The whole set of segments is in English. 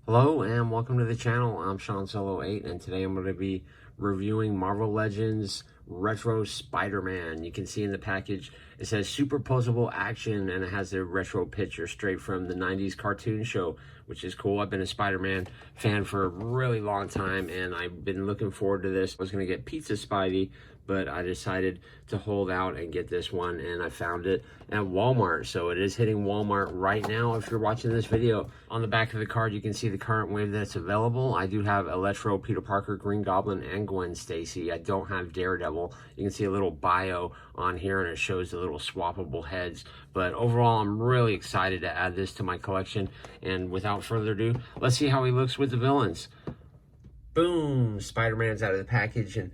Hello and welcome to the channel. I'm Sean Solo 8 and today I'm going to be reviewing Marvel Legends Retro Spider-Man. You can see in the package it says superposable action and it has a retro picture straight from the 90s cartoon show, which is cool. I've been a Spider-Man fan for a really long time and I've been looking forward to this. I was going to get Pizza Spidey, but I decided to hold out and get this one, and I found it at Walmart. So it is hitting Walmart right now if you're watching this video. On the back of the card, you can see the current wave that's available. I do have Electro, Peter Parker, Green Goblin, and Gwen Stacy. I don't have Daredevil. You can see a little bio on here, and it shows the little swappable heads. But overall, I'm really excited to add this to my collection. And without further ado, let's see how he looks with the villains. Boom! Spider-Man's out of the package, and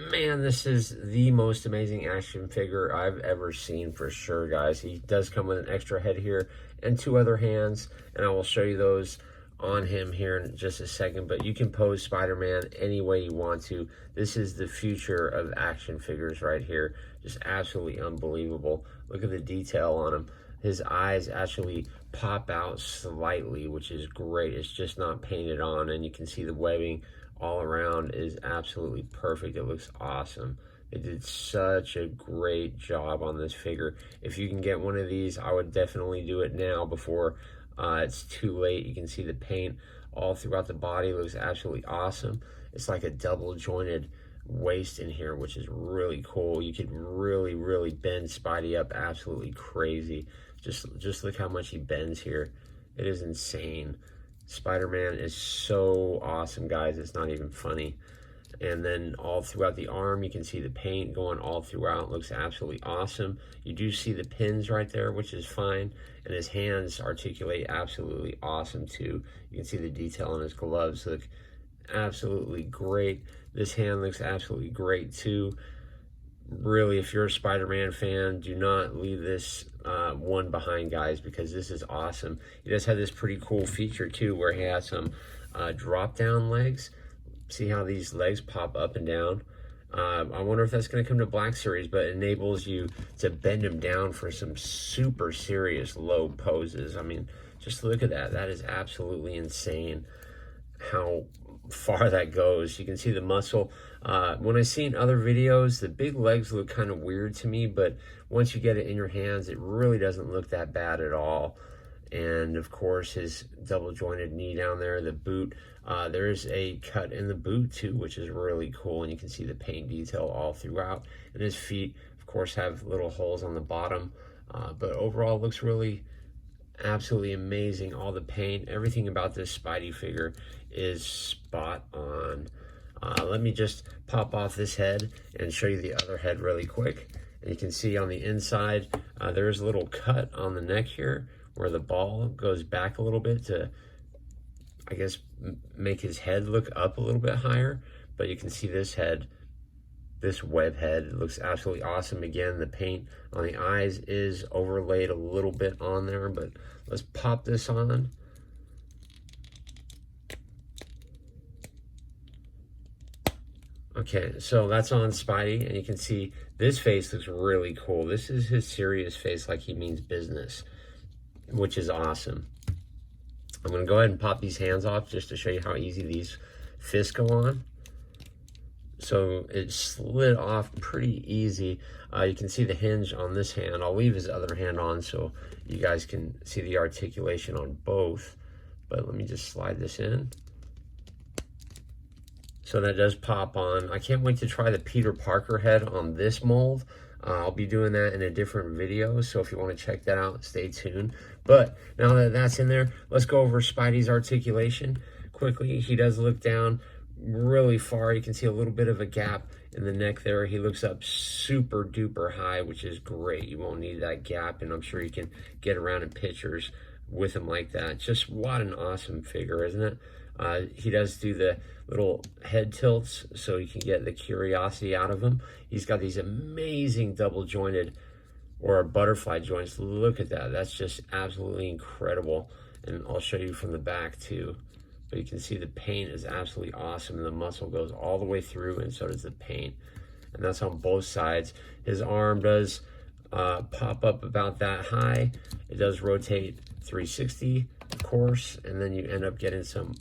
man, this is the most amazing action figure I've ever seen for sure, guys. He does come with an extra head here and two other hands, and I will show you those on him here in just a second. But you can pose Spider-Man any way you want to. This is the future of action figures right here. Just absolutely unbelievable. Look at the detail on him. His eyes actually pop out slightly, which is great. It's just not painted on, and you can see the webbing all around is absolutely perfect. It looks awesome. They did such a great job on this figure. If you can get one of these, I would definitely do it now before it's too late. You can see the paint all throughout the body. It looks absolutely awesome. It's like a double jointed waist in here, which is really cool. You could really bend Spidey up absolutely crazy. Just look how much he bends here. It is insane. Spider-Man is so awesome, guys. It's not even funny. And then all throughout the arm, you can see the paint going all throughout. It looks absolutely awesome. You do see the pins right there, which is fine. And his hands articulate absolutely awesome too. You can see the detail on his gloves look absolutely great. This hand looks absolutely great too. Really, if you're a Spider-Man fan, do not leave this one behind, guys, because this is awesome. He does have this pretty cool feature too, where he has some drop-down legs. See how these legs pop up and down? I wonder if that's going to come to Black Series, but it enables you to bend him down for some super serious low poses. I mean, just look at that. That is absolutely insane how far that goes. You can see the muscle. When I've seen other videos, the big legs look kind of weird to me, but once you get it in your hands, it really doesn't look that bad at all. And of course, his double jointed knee down there, the boot, there's a cut in the boot too, which is really cool. And you can see the paint detail all throughout. And his feet, of course, have little holes on the bottom. But overall, it looks really absolutely amazing. All the paint, everything about this Spidey figure is spot on. Let me just pop off this head and show you the other head really quick. And you can see on the inside, there's a little cut on the neck here where the ball goes back a little bit to, I guess, make his head look up a little bit higher. But you can see this head, this web head, it looks absolutely awesome. Again, the paint on the eyes is overlaid a little bit on there, but let's pop this on. Okay, so that's on Spidey, and you can see this face looks really cool. This is his serious face, like he means business, which is awesome. I'm going to go ahead and pop these hands off just to show you how easy these fists go on. So it slid off pretty easy. You can see the hinge on this hand. I'll leave his other hand on so you guys can see the articulation on both. But let me just slide this in. So that does pop on. I can't wait to try the Peter Parker head on this mold. I'll be doing that in a different video, so if you want to check that out, stay tuned. But now that that's in there, let's go over Spidey's articulation quickly. He does look down really far. You can see a little bit of a gap in the neck there. He looks up super duper high, which is great. You won't need that gap, and I'm sure you can get around in pictures with him like that. Just what an awesome figure, isn't it? He does do the little head tilts so you can get the curiosity out of him. He's got these amazing double jointed or butterfly joints. Look at that. That's just absolutely incredible. And I'll show you from the back too. But you can see the paint is absolutely awesome. And the muscle goes all the way through, and so does the paint. And that's on both sides. His arm does pop up about that high. It does rotate 360 course, and then you end up getting some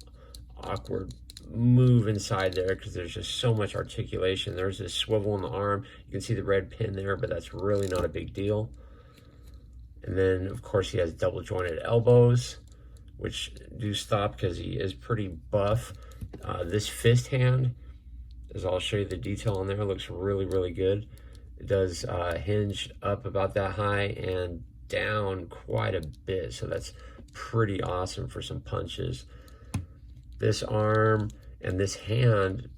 awkward move inside there because there's just so much articulation. There's this swivel in the arm. You can see the red pin there, but that's really not a big deal. And then, of course, he has double jointed elbows, which do stop because he is pretty buff. This fist hand, as I'll show you the detail on there, looks really, really good. It does hinge up about that high and down quite a bit, so that's pretty awesome for some punches. This arm and this hand,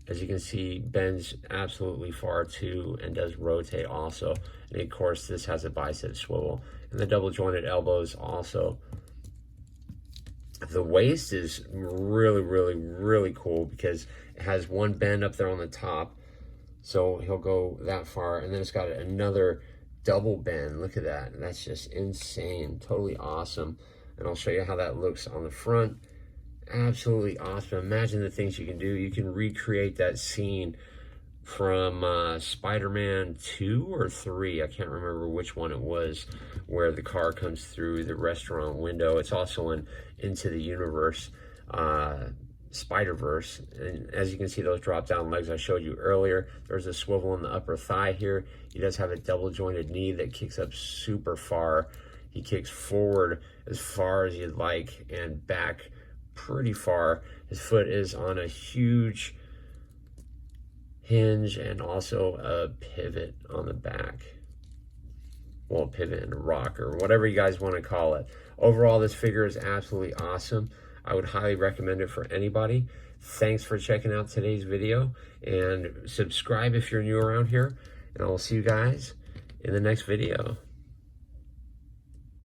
as you can see, bends absolutely far too and does rotate also. And of course, this has a bicep swivel. And the double jointed elbows also. The waist is really, really, really cool because it has one bend up there on the top. So he'll go that far. And then it's got another double bend. Look at that. And that's just insane. Totally awesome. And I'll show you how that looks on the front. Absolutely awesome. Imagine the things you can do. You can recreate that scene from Spider-Man 2 or 3. I can't remember which one it was, where the car comes through the restaurant window. It's also in Into the Universe, Spider-Verse. And as you can see, those drop down legs I showed you earlier. There's a swivel in the upper thigh here. He does have a double jointed knee that kicks up super far. He kicks forward as far as you'd like and back pretty far. His foot is on a huge hinge and also a pivot on the back. Well, a pivot and a rocker, whatever you guys want to call it. Overall, this figure is absolutely awesome. I would highly recommend it for anybody. Thanks for checking out today's video, and subscribe if you're new around here, and I will see you guys in the next video.